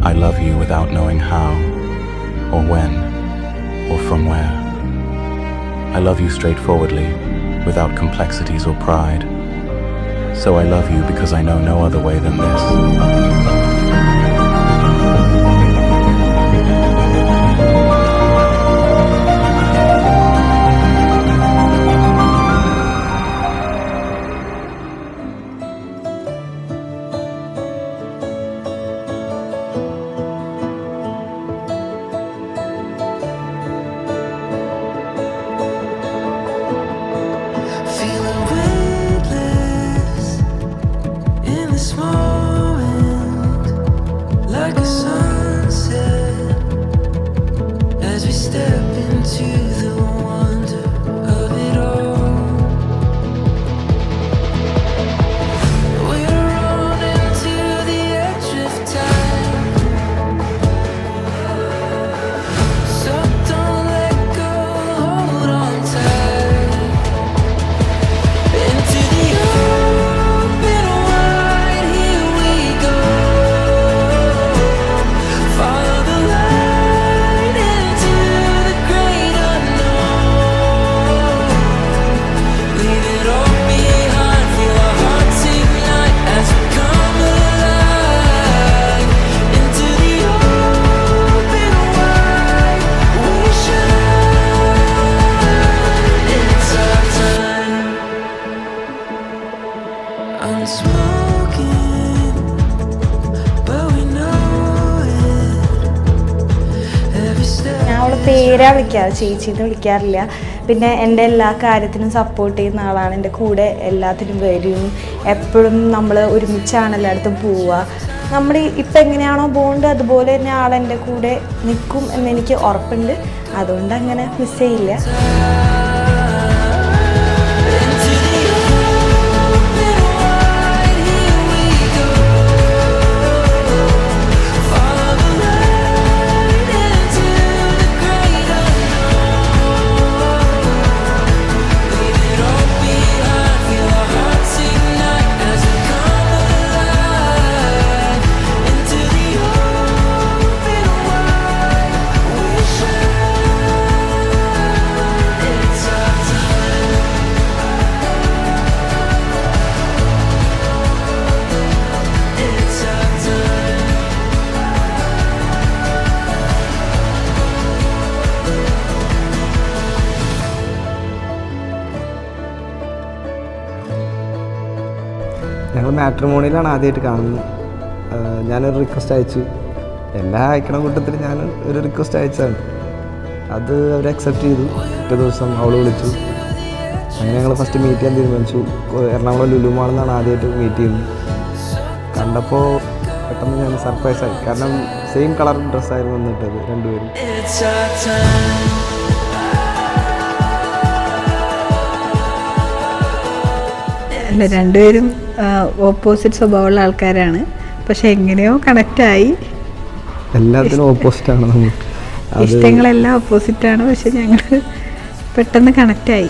I love you without knowing how, or when, or from where. I love you straightforwardly, without complexities or pride. So I love you because I know no other way than this. പേരാ വിളിക്കാറ്, ചേച്ചിന്ന് വിളിക്കാറില്ല. പിന്നെ എൻ്റെ എല്ലാ കാര്യത്തിനും support ചെയ്യുന്ന ആളാണ്. എൻ്റെ കൂടെ എല്ലാത്തിനും വരും. എപ്പോഴും നമ്മൾ ഒരുമിച്ചാണ് എല്ലായിടത്തും പോവുക. നമ്മൾ ഇപ്പം എങ്ങനെയാണോ ബോണ്ട് അതുപോലെ തന്നെ ആളെൻ്റെ കൂടെ നിൽക്കും എന്നെനിക്ക് ഉറപ്പുണ്ട്. അതുകൊണ്ട് അങ്ങനെ മിസ് ചെയ്യില്ല. ഞങ്ങൾ മാട്രിമോണിയിലാണ് ആദ്യമായിട്ട് കാണുന്നത്. ഞാനൊരു റിക്വസ്റ്റ് അയച്ചു. എല്ലാ അയക്കണ കൂട്ടത്തിൽ ഞാൻ ഒരു റിക്വസ്റ്റ് അയച്ചതാണ്. അത് അവർ അക്സെപ്റ്റ് ചെയ്തു. ഒറ്റ ദിവസം അവൾ വിളിച്ചു. അങ്ങനെ ഞങ്ങൾ ഫസ്റ്റ് മീറ്റ് ചെയ്യാൻ തീരുമാനിച്ചു. എറണാകുളം ലുലു മാളിൽ നിന്നാണ് ആദ്യമായിട്ട് മീറ്റ് ചെയ്യുന്നത്. കണ്ടപ്പോൾ പെട്ടെന്ന് ഞാൻ സർപ്രൈസായി. കാരണം സെയിം കളർ ഡ്രസ്സായിരുന്നു വന്നിട്ടത് രണ്ടുപേരും. അല്ല, രണ്ടുപേരും ഓപ്പോസിറ്റ് സ്വഭാവമുള്ള ആൾക്കാരാണ്. പക്ഷെ എങ്ങനെയോ കണക്റ്റായി. എല്ലാത്തിനും ഓപ്പോസിറ്റാണ് നമ്മൾ. ഇഷ്ടങ്ങളെല്ലാം ഓപ്പോസിറ്റാണ്. പക്ഷെ ഞങ്ങൾ പെട്ടെന്ന് കണക്റ്റായി.